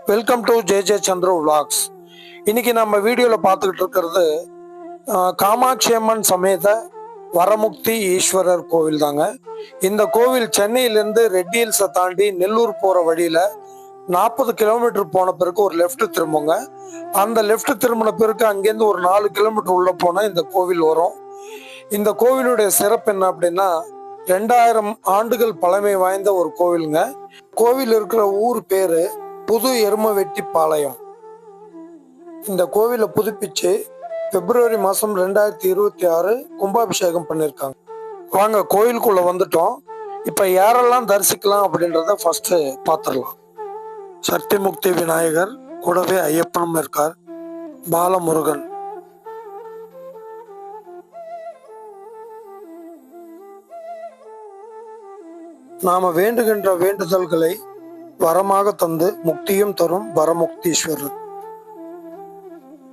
Welcome to J Chandra vlogs. இன்னைக்கு நம்ம வீடியோவில் பார்த்துக்கிட்டு இருக்கிறது காமாட்சி அம்மன் சமேத வரமுக்தி ஈஸ்வரர் கோவில் தாங்க. இந்த கோவில் சென்னையிலேருந்து ரெட் ஹில்ஸை தாண்டி நெல்லூர் போகிற வழியில் 40 கிலோமீட்டர் போன பிறகு ஒரு லெஃப்ட் திரும்புங்க. அந்த லெஃப்ட் திரும்பின பிறகு அங்கேருந்து ஒரு 4 கிலோமீட்டர் உள்ளே போனால் இந்த கோவில் வரும். இந்த கோவிலுடைய சிறப்பு என்ன அப்படின்னா, 2000 ஆண்டுகள் பழமை வாய்ந்த ஒரு கோவிலுங்க. கோவில் இருக்கிற ஊர் பேரு புது எருமவெட்டிப்பாளையம். இந்த கோவிலை புதுப்பிச்சு பிப்ரவரி மாதம் 2026 கும்பாபிஷேகம் பண்ணியிருக்காங்க. வாங்க கோயிலுக்குள்ள வந்துட்டோம். இப்போ யாரெல்லாம் தரிசிக்கலாம் அப்படின்றத ஃபர்ஸ்ட் பார்த்துடலாம். சக்தி முக்தி விநாயகர், கூடவே ஐயப்பனும் இருக்கார், பாலமுருகன். நாம வேண்டுகின்ற வேண்டுதல்களை வரமாக தந்து முக்தியும் தரும் வரமுக்தீஸ்வரர்.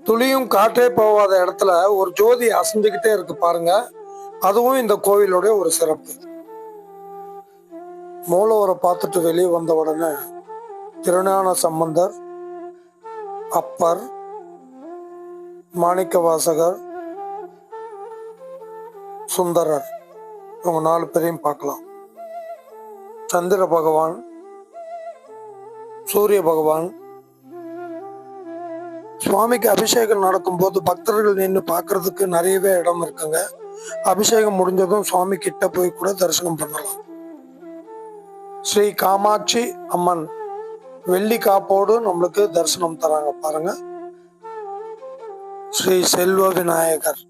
துளியும் காற்றே போகாத இடத்துல ஒரு ஜோதி அசைஞ்சுக்கிட்டே இருக்கு பாருங்க, அதுவும் இந்த கோவிலுடைய ஒரு சிறப்பு. மூலவரை பார்த்துட்டு வெளியே வந்த உடனே திருஞான சம்பந்தர், அப்பர், மாணிக்க வாசகர், சுந்தரர், இவங்க 4 பேரையும் பார்க்கலாம். சந்திர பகவான், சூரிய பகவான். சுவாமிக்கு அபிஷேகம் நடக்கும்போது பக்தர்கள் நின்று பார்க்கறதுக்கு நிறையவே இடம் இருக்குங்க. அபிஷேகம் முடிஞ்சதும் சுவாமி கிட்ட போய் கூட தரிசனம் பண்ணலாம். ஸ்ரீ காமாட்சி அம்மன் வெள்ளி காப்போடு நம்மளுக்கு தரிசனம் தராங்க பாருங்க. ஸ்ரீ செல்வ விநாயகர்,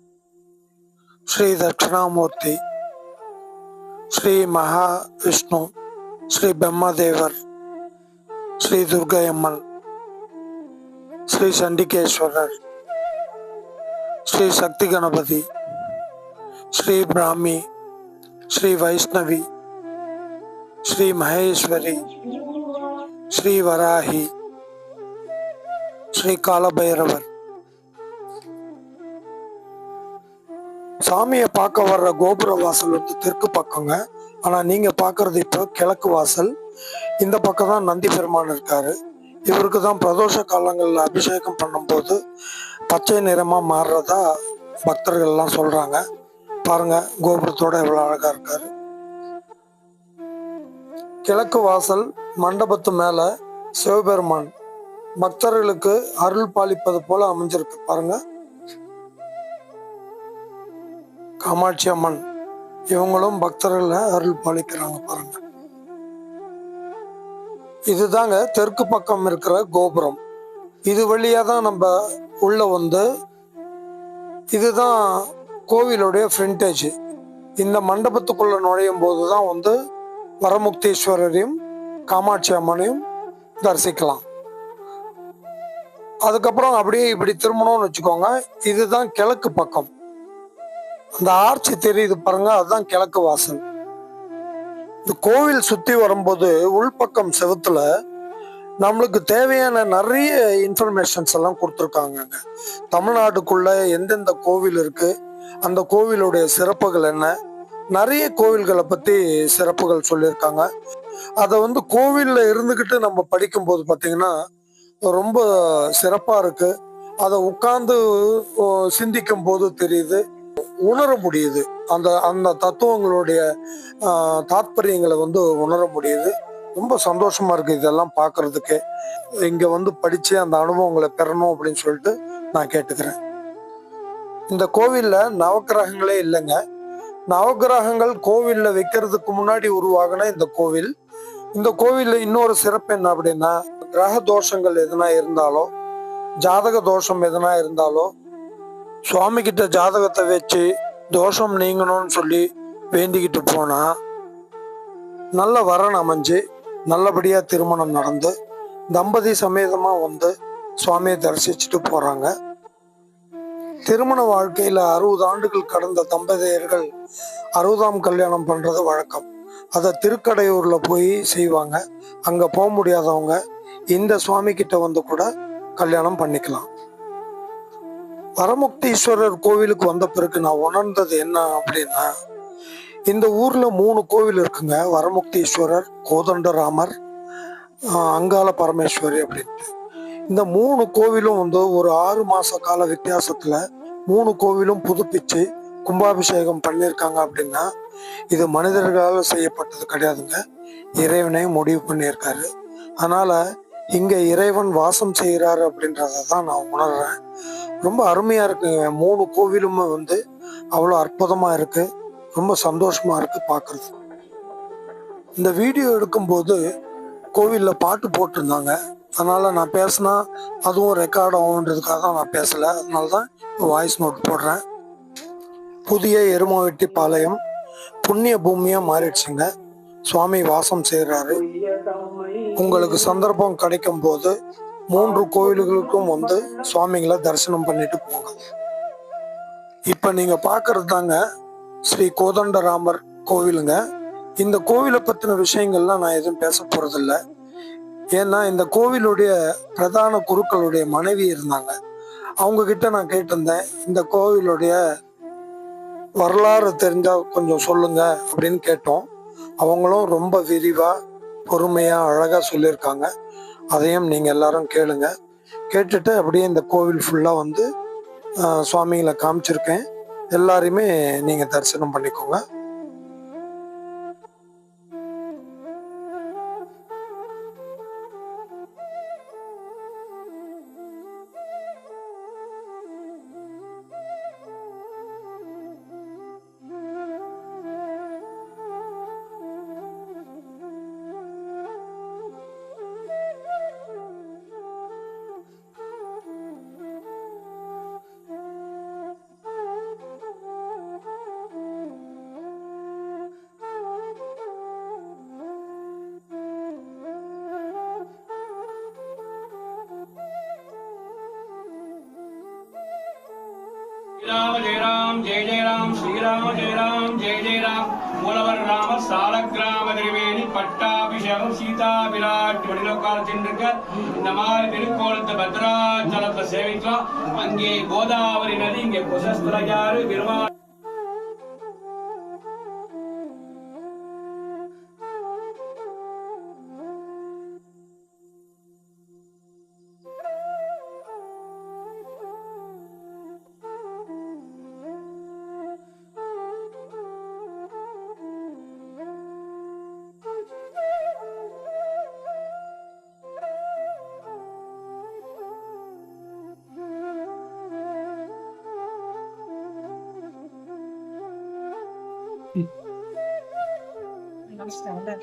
ஸ்ரீ தட்சிணாமூர்த்தி, ஸ்ரீ மகா விஷ்ணு, ஸ்ரீ பிரம்மதேவர், ஸ்ரீ துர்கை அம்மன், ஸ்ரீ சண்டிகேஸ்வரர், ஸ்ரீ சக்தி கணபதி, ஸ்ரீ பிராமி, ஸ்ரீ வைஷ்ணவி, ஸ்ரீ மகேஸ்வரி, ஸ்ரீ வராகி, ஸ்ரீ காலபைரவர். சாமியை பார்க்க வர்ற கோபுர வாசல் வந்து தெற்கு பக்கங்க. ஆனா நீங்க பாக்குறது இப்போ கிழக்கு வாசல். இந்த பக்கம் தான் நந்தி பெருமான் இருக்காரு. இவருக்கு தான் பிரதோஷ காலங்களில் அபிஷேகம் பண்ணும்போது பச்சை நிறமா மாறுறதா பக்தர்கள் எல்லாம் சொல்றாங்க. பாருங்க கோபுரத்தோட எவ்வளவு அழகா இருக்காரு. கிழக்கு வாசல் மண்டபத்து மேல சிவபெருமான் பக்தர்களுக்கு அருள் பாலிப்பது போல அமைஞ்சிருக்கு பாருங்க. காமாட்சி அம்மன் இவங்களும் பக்தர்கள் அருள் பாலிக்கிறாங்க பாருங்க. இதுதாங்க தெற்கு பக்கம் இருக்கிற கோபுரம். இது வழியா தான் நம்ம உள்ள வந்து, இதுதான் கோவிலுடைய ஃப்ரண்டேஜ். இந்த மண்டபத்துக்குள்ள நுழையும் போதுதான் வந்து வரமுக்தீஸ்வரரையும் காமாட்சி அம்மனையும் தரிசிக்கலாம். அதுக்கப்புறம் அப்படியே இப்படி திரும்பணும்னு வச்சுக்கோங்க. இதுதான் கிழக்கு பக்கம். அந்த ஆர்ச்சி தெரியுது பாருங்க, அதுதான் கிழக்கு வாசல். இந்த கோவில் சுத்தி வரும்போது உள்பக்கம் செவுத்துல நம்மளுக்கு தேவையான நிறைய இன்ஃபர்மேஷன்ஸ் எல்லாம் கொடுத்துருக்காங்க. தமிழ்நாட்டுக்குள்ள எந்தெந்த கோவில் இருக்கு, அந்த கோவிலுடைய சிறப்புகள் என்ன, நிறைய கோவில்களை பத்தி சிறப்புகள் சொல்லியிருக்காங்க. அதை வந்து கோவில்ல இருந்துகிட்டு நம்ம படிக்கும்போது பார்த்தீங்கன்னா ரொம்ப சிறப்பா இருக்கு. அதை உட்கார்ந்து சிந்திக்கும் போது தெரியுது, உணர முடியுது. அந்த அந்த தத்துவங்களுடைய தாத்பரியங்களை வந்து உணர முடியுது. ரொம்ப சந்தோஷமா இருக்கு இதெல்லாம் பார்க்கறதுக்கு. இங்க வந்து படிச்சு அந்த அனுபவங்களை பெறணும் அப்படின்னு சொல்லிட்டு நான் கேட்டுக்கிறேன். இந்த கோவில்ல நவக்கிரகங்களே இல்லைங்க. நவக்கிரகங்கள் கோவில்ல வைக்கிறதுக்கு முன்னாடி உருவாகின இந்த கோவில். இந்த கோவில்ல இன்னொரு சிறப்பு என்ன அப்படின்னா, கிரக தோஷங்கள் எதுனா இருந்தாலோ, ஜாதக தோஷம் எதுனா இருந்தாலோ, சுவாமி கிட்ட ஜாதகத்தை வச்சு தோஷம் நீங்கணும்னு சொல்லி வேண்டிக்கிட்டு போனா நல்ல வரன் அமைஞ்சு நல்லபடியா திருமணம் நடந்து தம்பதி சமேதமா வந்து சுவாமியை தரிசிச்சுட்டு போறாங்க. திருமண வாழ்க்கையில 60 ஆண்டுகள் கடந்த தம்பதியர்கள் 60ஆம் கல்யாணம் பண்றது வழக்கம். அதை திருக்கடையூர்ல போய் செய்வாங்க. அங்க போக முடியாதவங்க இந்த சுவாமி கிட்ட வந்து கூட கல்யாணம் பண்ணிக்கலாம். வரமுக்தீஸ்வரர் கோவிலுக்கு வந்த பிறகு நான் உணர்ந்தது என்ன அப்படின்னா, இந்த ஊர்ல 3 கோவில் இருக்குங்க. வரமுக்தீஸ்வரர், கோதண்டராமர், அங்காள பரமேஸ்வரி அப்படின்ட்டு. இந்த 3 கோவிலும் வந்து ஒரு 6 மாச கால வித்தியாசத்துல 3 கோவிலும் புதுப்பிச்சு கும்பாபிஷேகம் பண்ணியிருக்காங்க அப்படின்னா இது மனிதர்களால் செய்யப்பட்டது கிடையாதுங்க. இறைவனே முடிவு பண்ணியிருக்காரு. அதனால இங்க இறைவன் வாசம் செய்கிறாரு அப்படின்றத தான் நான் உணர்றேன். ரொம்ப அருமையா இருக்குங்க. 3 கோவிலுமே வந்து அவ்வளோ அற்புதமா இருக்கு. ரொம்ப சந்தோஷமா இருக்கு பார்க்கறது. இந்த வீடியோ எடுக்கும்போது கோவில்ல பாட்டு போட்டிருந்தாங்க. அதனால நான் பேசினா அதுவும் ரெக்கார்ட் ஆகுன்றதுக்காக தான் நான் பேசல. அதனால தான் வாய்ஸ் நோட் போடுறேன். புதிய எருமவெட்டி பாளையம் புண்ணிய பூமியா மாறிடுச்சுங்க. சுவாமி வாசம் செய்கிறாரு. உங்களுக்கு சந்தர்ப்பம் கிடைக்கும் போது 3 கோவில்களுக்கும் வந்து சுவாமிகளை தரிசனம் பண்ணிட்டு போங்க. இப்ப நீங்க பாக்குறது தாங்க ஸ்ரீ கோதண்டராமர் கோவிலுங்க. இந்த கோவிலை பத்தின விஷயங்கள்லாம் நான் எதுவும் பேச போறதில்ல. ஏன்னா இந்த கோவிலுடைய பிரதான குருக்களுடைய மனைவி இருந்தாங்க. அவங்க கிட்ட நான் கேட்டிருந்தேன், இந்த கோவிலுடைய வரலாறு தெரிஞ்சா கொஞ்சம் சொல்லுங்க அப்படின்னு கேட்டோம். அவங்களும் ரொம்ப விரிவா பொறுமையா அழகா சொல்லியிருக்காங்க. அதையும் நீங்க எல்லாரும் கேளுங்க. கேட்டுட்டு அப்படியே இந்த கோவில் ஃபுல்லா வந்து சுவாமிகளை காமிச்சிருக்கேன். எல்லாரையுமே நீங்க தரிசனம் பண்ணிக்கோங்க. राम जय राम जय जय राम श्री राम जय राम जय जय राम மூலவர் ராம சாலக்கிராம திருவேணி பட்டாபிஷேகம் சீதா விராட் வடிலோக்கால சென்றிருக்க இந்த மாதிரி திருக்கோலத்தை பத்ராச்சலத்தை சேவிக்கலாம். அங்கே கோதாவரி நதி, இங்கே குசஸ்தலயாறு பெருமாள்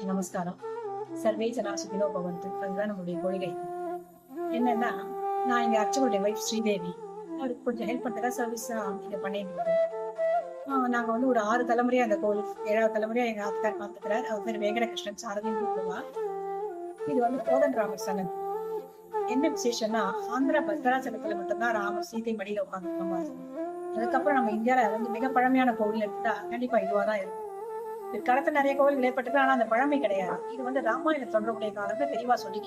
நமஸ்காரம். சர்வே ஜனா சுகினோ பவந்து. அதுதான் நம்மளுடைய கொள்கை. என்னன்னா, நான் எங்க அச்சனுடைய வைஃப் ஸ்ரீதேவி, அவருக்கு கொஞ்சம் ஹெல்ப் பண்றதா சர்வீஸ் இங்க பண்ணிட்டு இருக்கோம். நாங்க வந்து ஒரு 6 தலைமுறையா அந்த கோவில் 7வது தலைமுறையா எங்க ஆத்தார் பார்த்துக்கிறார். அவர் பேர் வெங்கடகிருஷ்ணன் சாரதின்னு கூப்பிடுவா. இது வந்து கோதண்டராமர் சன்னதி. என்ன விசேஷம்னா, ஆந்திரா பத்ராச்சலத்துல மட்டும்தான் ராமர் சீதை மடியில உட்காந்துருக்கோம். அதுக்கப்புறம் நம்ம இந்தியாவில வந்து மிக பழமையான கோவில் எடுத்தா கண்டிப்பா இதுவாதான் இருக்கும். பிற்காலத்துல நிறைய கோவில்கள் ஏற்பட்டிருக்கு, ஆனா அந்த பழமை கிடையாது. இது வந்து ராமாயண தொடர்புடைய காலத்துல பெரியவா சொல்லி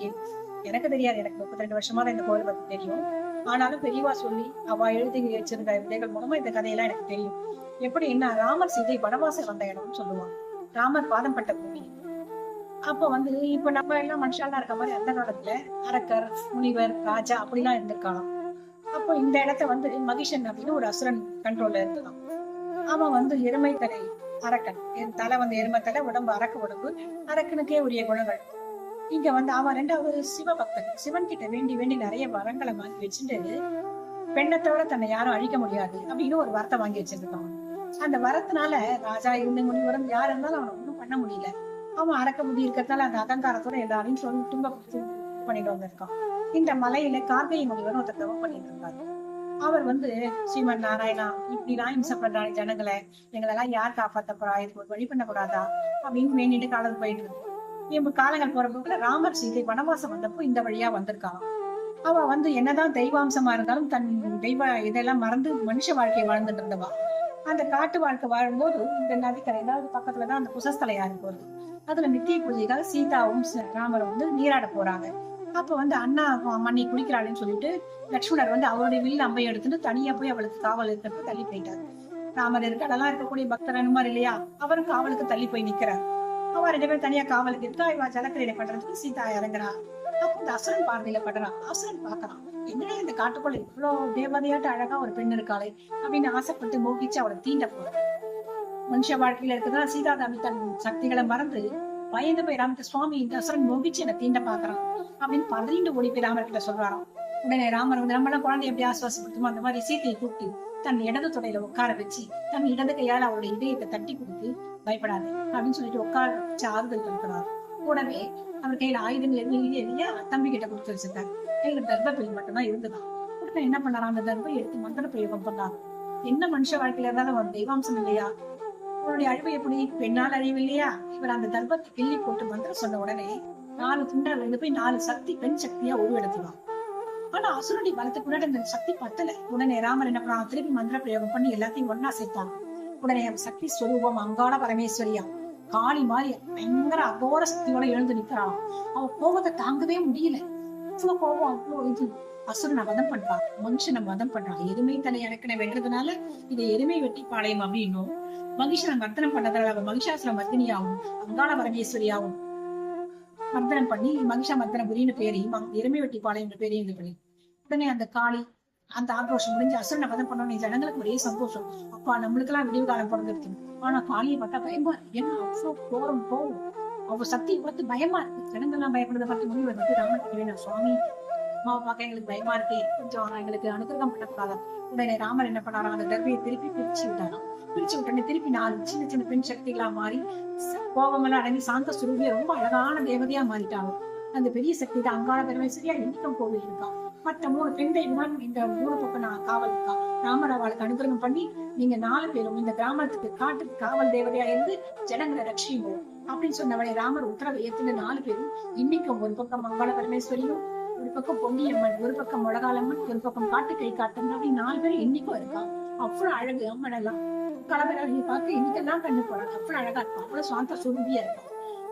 எனக்கு தெரியாது. எனக்கு 32 வருஷமா தான் இந்த கோவில் பத்தி தெரியும். ஆனாலும் பெரியவா சொல்லி அவ எழுதி வச்சிருந்த விதைகள் மூலமா இந்த கதையெல்லாம் எனக்கு தெரியும். எப்படின்னா, ராமர் சீதை வனவாசம் வந்த இடம்னு சொல்லுவாங்க. ராமர் பாதம் பட்ட பூமி. அப்ப வந்து இப்ப நம்ம எல்லாம் மனுஷாலாம் இருக்க மாதிரி அந்த காலத்துல அரக்கர், முனிவர், ராஜா அப்படிலாம் இருந்திருக்காங்க. அப்போ இந்த இடத்த வந்து மகிஷன் அப்படின்னு ஒரு அசுரன் கண்ட்ரோல்ல இருந்துதான். அவன் வந்து எருமை தலை அரக்கன். என் தலை வந்து எருமை தலை, உடம்பு அரக்க உடம்பு. அரக்கனுக்கே உரிய குணங்கள். இங்க வந்து அவன் 2வது சிவபக்தன். சிவன் கிட்ட வேண்டி வேண்டி நிறைய வரங்களை வாங்கி வச்சுட்டு பெண்ணத்தோட தன்னை யாரும் அழிக்க முடியாது அப்படின்னு ஒரு வரத்தை வாங்கி வச்சிருக்கான். அந்த வரத்தினால ராஜா இருந்து முனிவரும் யார் இருந்தாலும் அவனை ஒன்றும் பண்ண முடியல. அவன் அரக்க முடி இருக்கிறதால அந்த அகங்காரத்தோட எல்லாரையும் சொல்லி துன்பப்படுத்தி பண்ணிட்டு வந்திருக்கான். இந்த மலையில கார்கை முனிவரும் ஒருத்தர் தவம் பண்ணிட்டு இருக்காரு. அவர் வந்து ஸ்ரீமன் நாராயணா, இப்படி எல்லாம் இம்சை பண்றாங்க ஜனங்களை, எங்களெல்லாம் யார் காப்பாத்த போறா, இதுக்கு ஒரு வழி பண்ண கூடாதா அப்படின்னு வேண்டிட்டு காலம் போயிட்டு இருக்கு. இப்ப காலங்கள் போற போக்குல ராமர் சீதை வனவாசம் வந்தப்போ இந்த வழியா வந்திருக்கான். அவ வந்து என்னதான் தெய்வாம்சமா இருந்தாலும் தன் தெய்வ இதெல்லாம் மறந்து மனுஷ வாழ்க்கையை வாழ்ந்துட்டு இருந்தவா. அந்த காட்டு வாழ்க்கை வாழும்போது இந்த நதிக்கரை ஏதாவது பக்கத்துலதான் அந்த குசஸ்தலையாறு போகுது. அதுல நித்திய பூஜைக்காக சீதாவும் ராமரும் வந்து நீராட போறாங்க. அப்ப வந்து அண்ணா மண்ணி குளிக்கிறாள்னு சொல்லிட்டு லட்சுமணர் வந்து அவருடைய வில் அம்பை எடுத்துட்டு தனியா போய் அவளுக்கு காவல் இருக்கிறது தள்ளி போயிட்டாரு. ராமர் கடலாம் இருக்கக்கூடிய பக்தர் அனுமார் இல்லையா, அவரும் காவலுக்கு தள்ளி போய் நிக்கிறார். அவ 2 பேரும் தனியா காவலுக்கு இருக்கா. இவ ஜலக்கிரீடை பண்றதுக்கு சீதா இறங்குறா. அப்ப இந்த அசுரன் பார்வையில படுறான். அசுரன் பாக்குறான், என்னடா இந்த காட்டுக்குள்ள இவ்வளவு தேவதையாட்ட அழகா ஒரு பெண் இருக்காளே அப்படின்னு ஆசைப்பட்டு மோகிச்சு அவளை தீண்ட போறான். மனுஷ வாழ்க்கையில இருக்குதா சீதா தாமி தன் சக்திகளை மறந்து பயந்து போய் ராமகிருஷ்ண சுவாமி இந்த அசுரன் மோகிச்சு என்னை தீண்ட பாக்குறான் அப்படின்னு பதறிண்டு ஓடி போய் ராமர் கிட்ட சொல்றாராம். உடனே ராமர் வந்து நம்மளாம் குழந்தை எப்படி ஆசுவாசப்படுத்துமோ அந்த மாதிரி சீத்தையை கூப்பிட்டு தன் இடது தொடையில உட்கார வச்சு தன் இடது கையால் அவருடைய இதயத்தை தட்டி கொடுத்து பயப்படாது அப்படின்னு சொல்லிட்டு உட்கார வச்சு ஆறுதல் கொடுக்கிறார். கூடவே அவர் கையில ஆயுதங்கள் எதுவும் இல்லையா தம்பி கிட்ட கொடுத்து வச்சிருக்காரு. கையில தர்ப்பை மட்டும்தான் இருந்துதான். உடனே என்ன பண்ணாராம், அந்த தர்ப்பை எடுத்து மந்திர பிரயோகம் பண்ணாரு. என்ன மனுஷ வாழ்க்கையில இருந்தாலும் அவன் தெய்வாம்சம் இல்லையா, அவனுடைய அழிவு எப்படி பெண்ணால் அழிவு இல்லையா. இவர் அந்த தர்ப்பத்தை கிள்ளி போட்டு மந்திரம் சொன்ன உடனே 4 துண்டால் இருந்து போய் 4 சக்தி பெண் சக்தியா உருவெடுத்துவான். ஆனா அசுரனுடைய பலத்துக்கு முன்னாடி அந்த சக்தி பத்தல. உடனே ராமர் என்ன பண்ணான், திருப்பி மந்திர பிரயோகம் பண்ணி எல்லாத்தையும் ஒன்னா சேர்த்தான். உடனே சக்தி ஸ்வரூபம் அங்காள பரமேஸ்வரியா காளி மாதிரி பயங்கர அகோர சக்தியோட எழுந்து நிக்கிறான். அவ கோபத்தை தாங்கவே முடியல. அவ்வளவு கோபம், அவ்வளவு இது. அசுரனை வதம் பண்றான், மனுஷனை வதம் பண்றான். எருமை தலை அடக்கனை வென்றதுனால இதை எருமை வெட்டி பாளையம் அப்படின்னும், மகிஷனை மர்தனம் பண்ணதுனால அவ மகிஷாசுர மர்தினியாவும் அங்காள பரமேஸ்வரியாவும் மர்தனம் பண்ணி மகிஷா மர்தனபுரின்னு பேரையும் எருமை வெட்டி பாளையம் பேரையும் இது பண்ணி உடனே அந்த காளி அந்த ஆக்ரோஷம் முடிஞ்சு அசுரனை வதம் பண்ணணும். ஜனங்களுக்கு ஒரே சந்தோஷம், அப்பா நம்மளுக்கு எல்லாம் விடிவு காலம் பிறந்திருக்கு. ஆனா காளியை பார்த்தா பயமா இருக்கு. ஏன்னா அவ்வளவு கோரம் போகும், அவ சக்தியை பார்த்து பயமா இருக்கு. ஜனங்கள்லாம் பயப்படுறத பார்த்து முடிவு வந்து ராமனுக்கு வேணும், சுவாமி அம்மாவை பார்க்க எங்களுக்கு பயமா இருக்கு, கொஞ்சம் எங்களுக்கு அனுகிரகம் பண்ணக்கூடாது. உடனே ராமர் என்ன பண்ணாராம், அந்த தர்பையை திருப்பி பிரிச்சு விட்டாராம். பிரிச்சு விட்டோடனே திருப்பி 4 சின்ன சின்ன பெண் சக்திகளா மாறி கோபமெல்லாம் அடங்கி சாந்த சுரூபியா ரொம்ப அழகான தேவதையா மாறிட்டாங்க. அந்த பெரிய சக்தி தான் அங்காள பரமேஸ்வரியா இன்னைக்கும் கோவில் இருக்கான். மற்ற 3 பெண் தெய்வம் இந்த 3 பக்கம் நான் காவல் இருக்கா. ராமர் அவளுக்கு அனுகிரகம் பண்ணி நீங்க 4 பேரும் இந்த கிராமத்துக்கு காட்டுக்கு காவல் தேவதையா இருந்து ஜனங்களை ரட்சியுங்க அப்படின்னு சொன்னவளை ராமர் உத்தரவை ஏத்துன 4 பேரும் இன்னைக்கும் ஒரு பக்கம் அங்காள பரமேஸ்வரியும், ஒரு பக்கம் பொன்னியம்மன், ஒரு பக்கம் முழகாலம்மன், ஒரு பக்கம் காட்டு கை காட்டன் அப்படி 4 பேரும் இன்னைக்கும் இருக்கான். அவ்வளவு அழகு அம்மன் எல்லாம் கலவரங்களை பார்க்க இன்னைக்கெல்லாம் கண்ணு போறாங்க. அவ்வளவு அழகா இருக்கும், அவ்வளவு சாந்த சுருபியா இருக்கும்.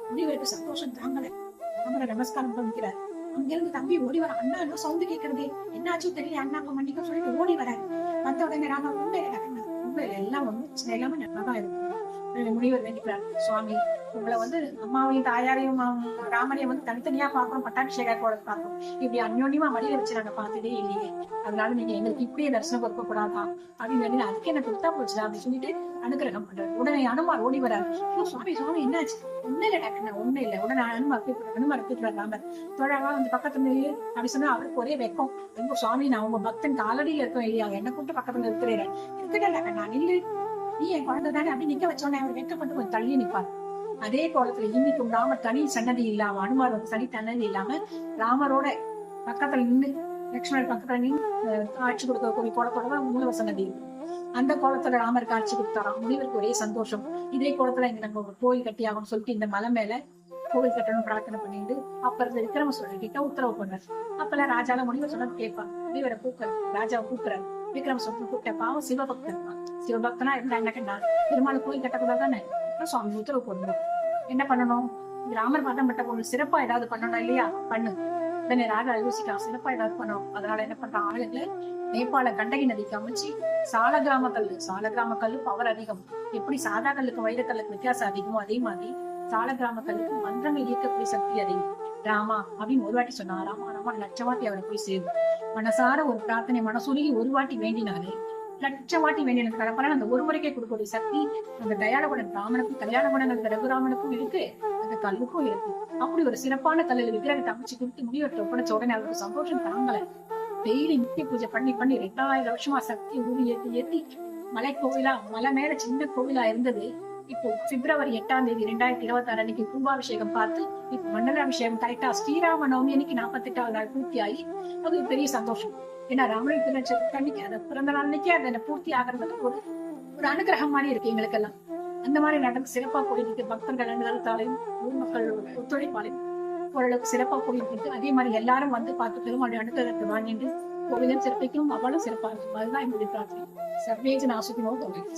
முடிவருக்கு சந்தோஷம் தாங்கல. ராமரை நமஸ்காரம் பண்ணிக்கிறார். அங்கிருந்து தம்பி ஓடி வர, அண்ணா என்ன சவுண்டு கேட்கறது, என்னாச்சும் தெரியல அண்ணா மண்டிக்க சொல்லிட்டு ஓடி வராரு. வந்த உடனே ராமர் உண்மையில எல்லாம் வந்து எல்லாமே நல்லாதான் இருக்கும். முனிவர் வேண்டிக்கிறார், சுவாமி உங்களை வந்து அம்மாவையும் தாயாரையும் ராமரையும் வந்து தனித்தனியா பாக்குறோம், பட்டாபிஷேக கூட பாக்குறோம், இப்படி அந்யோன்யமா மடியில வச்சு நாங்க பார்த்ததே இல்லையே, அதனால நீங்க எங்களுக்கு இப்படியே தரிசனம் கொடுக்க கூடாதான் அப்படின்னு வேண்டி அதுக்கு என்ன கொடுத்தா போச்சுடா அப்படின்னு சொல்லிட்டு அனுகிரகம் பண்றாரு. உடனே அனுமார் ஓடி வராரு. சுவாமி சுவாமி என்னாச்சு, ஒண்ணு இல்ல டாக்டர் ஒண்ணு இல்ல. உடனே அனுமார் கூப்பிடுறாரு ராமர் தோழவா வந்து பக்கத்துல அப்படி சொன்னா அவருக்கு ஒரே வெக்கம். ரொம்ப சுவாமி நான் உங்க பக்தன் காலடியில இருக்கோம் இல்லையா, என்ன கூப்பிட்டு பக்கத்துல இருக்கிறேன் இருக்கட்டே டாக்டர் நான் இல்லை, நீ என் குழந்தை தானே அப்படி நிக்க வச்சோன்னே அவர் வெக்கப்பட்டு கொஞ்சம் தள்ளி நிற்பார். அதே கோலத்துல இன்னைக்கும் ராமர் தனி சன்னதி இல்லாம, அனுமார் வந்து தனி சன்னதி இல்லாம ராமரோட பக்கத்துல நின்று லட்சுமணர் பக்கத்துல நின்று காட்சி கொடுக்கக்கூடிய கோலத்தோட மூலவ சன்னதி இருக்கு. அந்த கோலத்துல ராமர் காட்சி கொடுத்தாராம். முனிவருக்கு ஒரே சந்தோஷம். இதே கோலத்துல இங்க நம்ம ஒரு கோயில் கட்டி ஆகணும்னு சொல்லிட்டு இந்த மலை மேல கோவில் கட்டணும் பிரார்த்தனை பண்ணிட்டு அப்புறம் விக்ரம சோழர் கிட்ட உத்தரவு பண்ணார். அப்பெல்லாம் ராஜால முனிவர் சொன்னது கேட்பான். முனிவரை கூப்பிடுறாரு, ராஜாவை கூப்பிடுறாரு. விக்ரம சோழர் கூப்பிட்ட பாவம் சிவபக்தன் தான். சிவபக்தனா இருந்தா என்ன கண்ணா, பெருமாள் கோயில் கட்டக்கூடாது தானே, சுவாமி உத்தரவு போடணும். என்ன பண்ணணும், ராமர் மதம் பட்ட பொண்ணு சிறப்பா ஏதாவது பண்ணணும் இல்லையா, பண்ணு. உடனே ராஜா யோசிக்கலாம், சிறப்பா ஏதாவது பண்ணணும். அதனால என்ன பண்றான், ஆளுங்களை நேபாள கண்டகி நதிக்கு அமைச்சு சாலகிராம கல்லு பவர் அதிகம். எப்படி சாதா கல்லுக்கு வைரக்கல்லுக்கு வித்தியாசம் அதிகமோ அதே மாதிரி சாலகிராம கல்லுக்கு மந்திரங்கள் ஈர்க்கக்கூடிய சக்தி அதிகம். ராமா அப்படின்னு ஒரு வாட்டி சொன்னா ராமா ராமா லட்சவாட்டி அவரை போய் சேரும். மனசார ஒரு பிரார்த்தனை மனசுருகி ஒரு வாட்டி வேண்டினாலே லட்சவாட்டி வேண்டினதுக்கு கடப்பற அந்த ஒரு முறைக்கே கொடுக்கக்கூடிய சக்தி அந்த தயாளகுடன் ராமனுக்கும் கல்யாணகுடன் ரகுராமனுக்கும் இருக்கு, அந்த கல்லுக்கும் இருக்கு. அப்படி ஒரு சிறப்பான கல்லில் விக்கிரகத்தை அமைச்சு கொடுத்து முடிவெட்ட ஒப்படைச்ச உடனே அவருக்கு சந்தோஷம் தாங்கல. டெய்லி நித்திய பூஜை பண்ணி 2000 வருஷமா சக்தி ஊதி ஏத்தி மலை கோவிலா, மலை மேல சின்ன கோவிலா இருந்தது. இப்போ பிப்ரவரி 8ஆம் தேதி 2026 அன்னைக்கு கும்பாபிஷேகம் பார்த்து இப்ப மண்டலாபிஷேகம் கரெக்டா ஸ்ரீராம நவமி அன்னைக்கு 48வது நாள் பூர்த்தி ஆகி அது பெரிய சந்தோஷம். ஏன்னா ராமனுக்கு அன்னைக்கு அதை பிறந்த நாள் அன்னைக்கு அதை பூர்த்தி ஆகிறது ஒரு அனுகிரகம் மாதிரி இருக்கு எங்களுக்கெல்லாம். அந்த மாதிரி நடந்து சிறப்பா போயிட்டு பக்தர்கள் அனுகிரகத்தாலையும் ஊர் மக்கள் ஒத்துழைப்பாலையும் ஓரளவுக்கு சிறப்பா போயிட்டு இருக்கு. அதே மாதிரி எல்லாரும் வந்து பார்த்து பெருமாளுடைய அனுகிரகத்தை வாங்கிட்டு கோவிலும் சிறப்பிக்கும், அவளும் சிறப்பா இருக்கும். அதுதான் என்னுடைய பிரார்த்தனை. சர்வேஜன் ஆசுகினோ கோவில்.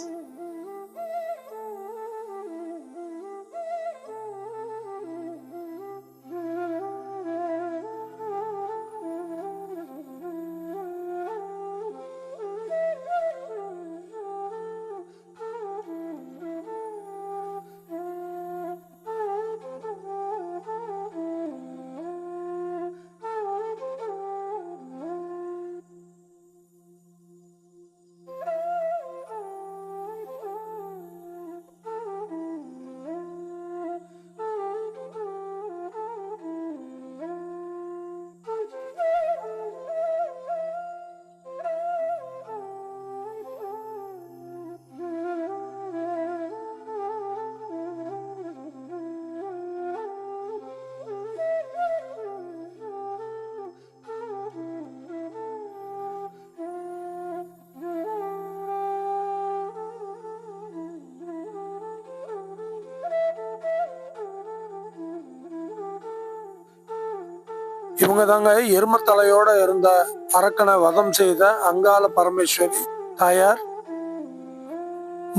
இவங்க தாங்க எருமத்தலையோட இருந்த அரக்கனை வதம் செய்த அங்காள பரமேஸ்வரி தாயார்.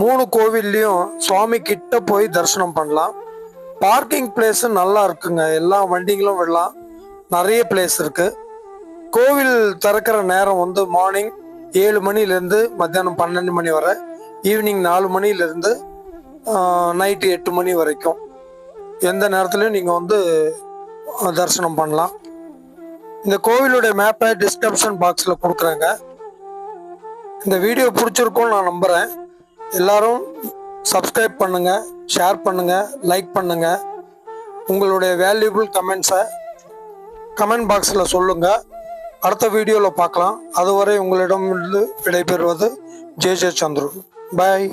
3 கோவில்லையும் சுவாமி கிட்ட போய் தரிசனம் பண்ணலாம். பார்க்கிங் பிளேஸ் நல்லா இருக்குங்க, எல்லா வண்டிகளும் விடலாம், நிறைய பிளேஸ் இருக்கு. கோவில் திறக்கிற நேரம் வந்து மார்னிங் 7 மணிலேருந்து மத்தியானம் 12 மணி வரை, ஈவினிங் 4 மணிலேருந்து நைட்டு 8 மணி வரைக்கும் எந்த நேரத்துலையும் நீங்கள் வந்து தரிசனம் பண்ணலாம். இந்த கோவிலுடைய மேப்பை டிஸ்கிரிப்ஷன் பாக்ஸில் கொடுக்குறேங்க. இந்த வீடியோ பிடிச்சிருக்கும்னு நான் நம்புகிறேன். எல்லாரும் சப்ஸ்கிரைப் பண்ணுங்கள், ஷேர் பண்ணுங்கள், லைக் பண்ணுங்கள். உங்களுடைய வேல்யூபிள் கமெண்ட்ஸை கமெண்ட் பாக்ஸில் சொல்லுங்கள். அடுத்த வீடியோவில் பார்க்கலாம். அதுவரை உங்களிடமிருந்து விடைபெறுவது ஜே சந்துரு. பாய்.